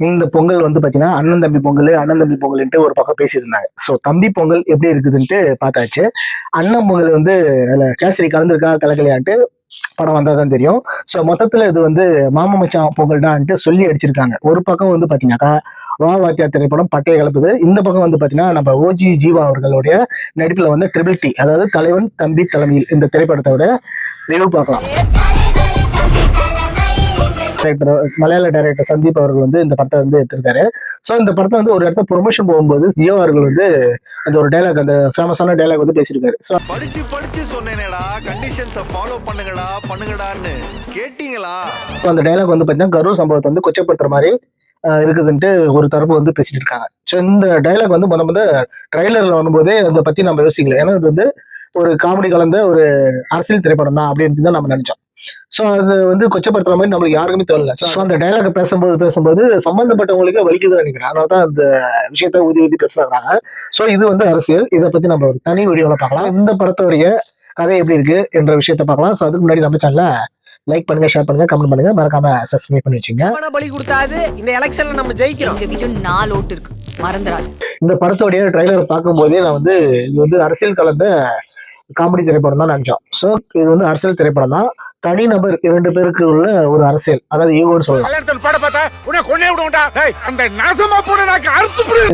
இந்த பொங்கல் வந்து பாத்தீங்கன்னா அண்ணன் தம்பி பொங்கல் அண்ணன் தம்பி பொங்கல்ன்ட்டு ஒரு பக்கம் பேசியிருந்தாங்க. ஸோ தம்பி பொங்கல் எப்படி இருக்குதுன்ட்டு பார்த்தாச்சு. அண்ணன் பொங்கல் வந்து அதில் கேசரி கலந்துருக்கா கலக்கலையான்ட்டு படம் வந்தால் தான் தெரியும். ஸோ மொத்தத்தில் இது வந்து மாமா மச்சான் பொங்கல்டான்ட்டு சொல்லி அடிச்சிருக்காங்க. ஒரு பக்கம் வந்து பார்த்தீங்கன்னாக்கா வா வாத்தியார் திரைப்படம் பட்டையை கலப்புது. இந்த பக்கம் வந்து பார்த்தீங்கன்னா நம்ம ஓஜி ஜீவா அவர்களுடைய நடிப்பில் வந்து ட்ரிபிள் டி, அதாவது தலைவன் தம்பி தலைமையில் இந்த திரைப்படத்தோட ரிவ்யூ பார்க்கலாம். மலையாள டைரக்டர் சந்தீப் அவர்கள் வந்து இந்த படத்தை வந்து எடுத்திருக்காரு. ஸோ இந்த படத்தை வந்து ஒரு இடத்துல ப்ரொமோஷன் போகும்போது ஜியோ அவர்கள் வந்து அந்த ஒரு டைலாக், அந்த ஃபேமஸான டைலாக் வந்து பேசியிருக்காரு. ஸோ படிச்சு சொன்னேனேடா, கண்டிஷன்ஸை ஃபாலோ பண்ணுங்கடான்னு கேட்டீங்களா? அந்த டைலாக் வந்து பார்த்தீங்கன்னா கரூர் சம்பவத்தை வந்து கொச்சப்படுத்துற மாதிரி இருக்குதுன்ட்டு ஒரு தரப்பு வந்து பேசிட்டு இருக்காங்க. ஸோ இந்த டைலாக் வந்து முத ட்ரைலர்ல வரும்போதே அதை பத்தி நம்ம யோசிக்கல. ஏன்னா இது வந்து ஒரு காமெடி கலந்த ஒரு அரசியல் திரைப்படம் தான் அப்படின்ட்டு தான் நம்ம நினைச்சோம். ஸோ அது வந்து கொச்சப்படுத்துற மாதிரி நம்மளுக்கு யாருக்குமே தெரியல. ஸோ அந்த டைலாக் பேசும்போது சம்பந்தப்பட்டவங்களுக்கு வலிக்குதுன்னு நினைக்கிறேன். அதனால தான் அந்த விஷயத்த ஊதி பேசுறாங்க. ஸோ இது வந்து அரசியல். இதை பத்தி நம்ம ஒரு தனி வீடியோல பார்க்கலாம். இந்த படத்தோடைய கதை எப்படி இருக்கு என்ற விஷயத்த பார்க்கலாம். ஸோ அதுக்கு முன்னாடி நம்ம சேனலை லைக் பண்ணுங்க, ஷேர் பண்ணுங்க, கமெண்ட் பண்ணுங்க, மறக்காம சப்ஸ்கிரைப் பண்ணி வச்சுங்க. பலி கொடுத்தாது இந்த எலெக்ஷன்ல நம்ம ஜெயிக்கிறோம். எங்க வீட்டு 4 ஓட்டு இருக்கு, மறந்துடாது. இந்த படத்தோடைய ட்ரைலர் பார்க்கும்போதே நான் வந்து இது வந்து அரசியல் கலந்த காமெடி திரைப்படம் தான் நினைச்சோம். ஸோ இது வந்து அரசியல் திரைப்படம் தான். தனிநபர் 2 பேருக்கு உள்ள ஒரு அரசியல், அதாவது ஈகோன்னு சொல்லலாம்.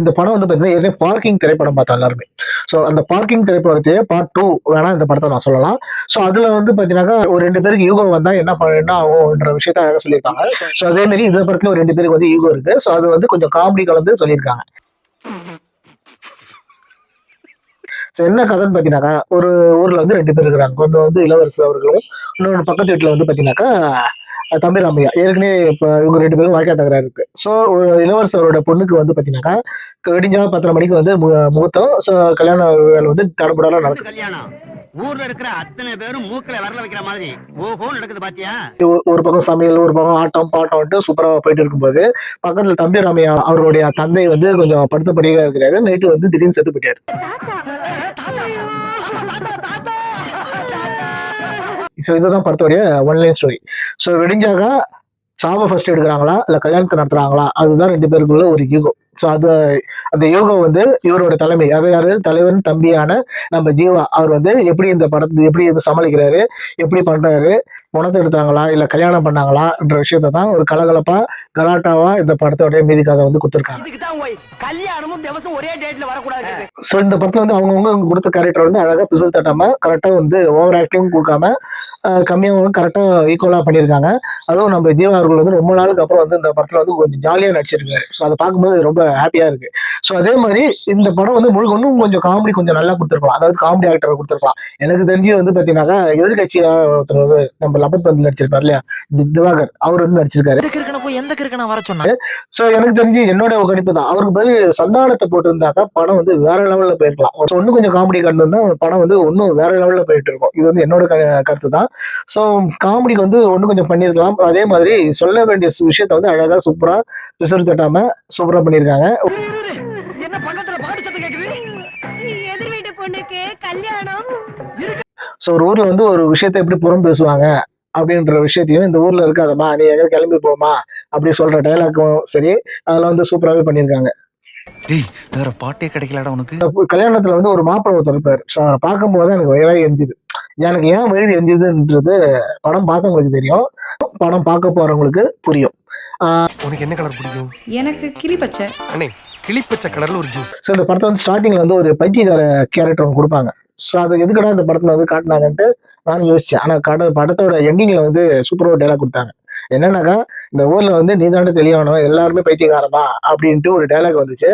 இந்த படம் வந்து பாத்தீங்கன்னா பார்க்கிங் திரைப்படம் பார்த்தோம் எல்லாருமே. ஸோ அந்த பார்க்கிங் திரைப்படத்தையே பார்ட் 2 வேணா இந்த படத்தை நான் சொல்லலாம். ஸோ அதுல வந்து பாத்தீங்கன்னா ஒரு 2 பேருக்கு ஈகோ வந்தா என்ன ஆகும்ன்ற விஷயத்த அழகா சொல்லியிருக்காங்க. ஸோ அதே மாதிரி இந்த படத்துல ஒரு 2 பேருக்கு வந்து ஈகோ இருக்கு. ஸோ அது வந்து கொஞ்சம் காமெடி கலந்து சொல்லியிருக்காங்க. ஸோ என்ன கதைன்னு பார்த்தீங்கன்னாக்கா, ஒரு ஊர்ல வந்து 2 பேர் இருக்கிறாங்க. ஒன்று வந்து இளவரசு அவர்களும், இன்னொன்று பக்கத்து வீட்டில் வந்து பார்த்தீங்கன்னாக்கா தம்பி ராமையா. ஏற்கனவே இப்போ இவங்க 2 பேரும் வாழ்க்கை தகராறு இருக்கு. ஸோ இளவரசரோட பொண்ணுக்கு வந்து பார்த்தீங்கன்னாக்கா விடிஞ்சா 10:30 மணிக்கு வந்து முகூர்த்தம். ஸோ கல்யாண வேலை வந்து தடபுடலாம் நடக்குது. கல்யாணம் ஊர்ல இருக்கிற அத்தனை பேரும் மூக்கல வரல வைக்கிற மாதிரி ஓஹோ நடக்குது பாத்தியா. ஒரு பக்கம் சமையல், ஒரு பக்கம் ஆட்டம் பாட்டம்ட்டு சூப்பரா போயிட்டு இருக்கும்போது பக்கத்துல தம்பி ராமையா அவருடைய தந்தை வந்து கொஞ்சம் படுத்தபடியாக இருக்கிறாரு. நைட்டு வந்து திடீர்னு செத்து போயிட்டாரு. ஸோ இதுதான் படத்தோடைய ஒன்லைன் ஸ்டோரி. ஸோ விடிஞ்சாக சாவை ஃபர்ஸ்ட் எடுக்கிறாங்களா இல்லை கல்யாணத்தை நடத்துறாங்களா, அதுதான் 2 பேருக்குள்ள ஒரு ஈகோ. ஸோ அது அந்த யோகா வந்து இவரோட தலைமை, அதாவது தலைவன் தம்பியான நம்ம ஜீவா அவர் வந்து எப்படி இந்த படத்தை எப்படி இது சமாளிக்கிறாரு, எப்படி பண்றாரு, பணத்தை எடுத்தாங்களா இல்ல கல்யாணம் பண்ணாங்களான்ற விஷயத்த தான் ஒரு கலகலப்பா கலாட்டாவா இந்த படத்தோடைய மீதி கதை வந்து கொடுத்துருக்காங்க. ஸோ இந்த படத்துல வந்து அவங்கவுங்க கொடுத்த கேரக்டர் வந்து அழகா பிசல் தட்டாம கரெக்டா வந்து ஓவர் ஆக்டிங் கொடுக்காம கம்மியாகவும் கரெக்டா ஈக்குவலா பண்ணியிருக்காங்க. அதுவும் நம்ம ஜீவா அவர்கள் வந்து ரொம்ப நாளுக்கு அப்புறம் வந்து இந்த படத்துல வந்து கொஞ்சம் ஜாலியா நடிச்சிருக்காரு. ஸோ அதை பார்க்கும்போது ரொம்ப ஹாப்பியா இருக்கு. ஸோ அதே மாதிரி இந்த படம் வந்து முழுக்க இன்னும் கொஞ்சம் காமெடி கொஞ்சம் நல்லா கொடுத்துருக்கலாம், அதாவது காமெடி ஆக்டரை கொடுத்துருக்கலாம். எனக்கு தெரிஞ்சு வந்து பாத்தீங்கன்னாக்கா எதிர்கட்சியா ஒருத்தர் வந்து நம்ம லபத் வந்து நடிச்சிருப்பாரு இல்லையா, திவாகர், அவர் வந்து நடிச்சிருக்காரு. எந்த கிறுக்கன வர சொன்னாரு. சோ எனக்கு தெரிஞ்சு என்னோட கணிப்பு தான், அவருக்கு பதில் சந்தானத்தை போட்டு இருந்தாக்கா படம் வந்து வேற லெவல்ல போயிருக்கலாம். இன்னும் கொஞ்சம் காமெடி கண்டு இருந்தா படம் வந்து இன்னும் வேற லெவல்ல போயிட்டு இருக்கும். இது வந்து என்னோட கருத்து தான். சோ காமெடிக்கு வந்து ஒன்னும் கொஞ்சம் பண்ணிருக்கலாம். அதே மாதிரி சொல்ல வேண்டிய விஷயத்த வந்து அழகா சூப்பரா பிசர் தட்டாம சூப்பரா பண்ணிருக்காங்க. என்ன பக்கத்துல பாட்டு சத்தம் கேக்குது? எதிர் வீட்டு பொண்ணுக்கு கல்யாணம். சோ ஒரு ஊர்ல வந்து ஒரு விஷயத்த எப்படி புறம் பேசுவாங்க அப்படின்ற விஷயத்தையும் இந்த ஊர்ல இருக்காதம்மா, நீ எங்க கிளம்பி போமா அப்படி சொல்ற டைலாக்கும் சரி, அதுல வந்து சூப்பராகவே பண்ணியிருக்காங்க. வேற பாட்டே கிடைக்கலடா உனக்கு. கல்யாணத்துல வந்து ஒரு மாப்பிள்ளை ஒருத்தர் இருப்பாரு. ஸோ அவரை பார்க்கும்போது எனக்கு வயிறாக எரிஞ்சுது. எனக்கு ஏன் வயிறு எரிஞ்சுதுன்றது படம் பார்த்தவங்களுக்கு தெரியும், படம் பார்க்க போறவங்களுக்கு புரியும். உனக்கு என்ன கலர் பிடிக்கும்? எனக்கு கிளிப்பச்சை. அண்ணே கிளிப்பச்சை கலர்ல ஒரு ஜூஸ். ஸோ இந்த படத்தை வந்து ஸ்டார்டிங்ல வந்து ஒரு பைத்தியக்கார கேரக்டர் ஒன்று கொடுப்பாங்க. ஸோ அது எதுக்கடா இந்த படத்துல வந்து காட்டினாங்கன்ட்டு நானும் யோசிச்சேன். ஆனா படத்தோட எண்டிங்ல வந்து சூப்பராக டைலாக் கொடுத்தாங்க. என்னன்னாக்கா, இந்த ஊர்ல வந்து நீதாண்டு தெளிவானவன், எல்லாருமே பைத்தியக்காரமா அப்படின்ட்டு ஒரு டைலாக் வந்துச்சு.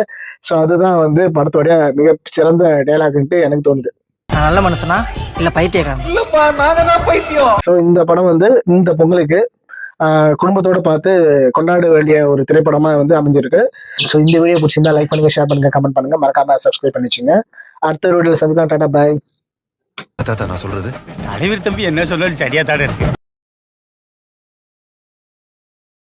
ஸோ அதுதான் வந்து படத்தோட மிக சிறந்த டைலாக்ன்ட்டு எனக்கு தோணுது. நல்ல மனுஷனா இல்ல பைத்தியக்காரன்? இல்லப்பா, நாங்க தான் பைத்தியம். ஸோ இந்த படம் வந்து இந்த பொங்கலுக்கு குடும்பத்தோட பார்த்து கொண்டாட வேண்டிய ஒரு திரைப்படமா வந்து அமைஞ்சிருக்கு. ஸோ இந்த வீடியோ பிடிச்சிருந்தா லைக் பண்ணுங்க, ஷேர் பண்ணுங்க, கமெண்ட் பண்ணுங்க, மறக்காம சப்ஸ்கிரைப் பண்ணி வச்சுங்க. அடுத்த வீடியோல சந்திக்கலாம். டாடா, பாய். நான் சொல்றது தலைவர் தம்பி என்ன சொன்னாலும் சரியா தானே இருக்கு.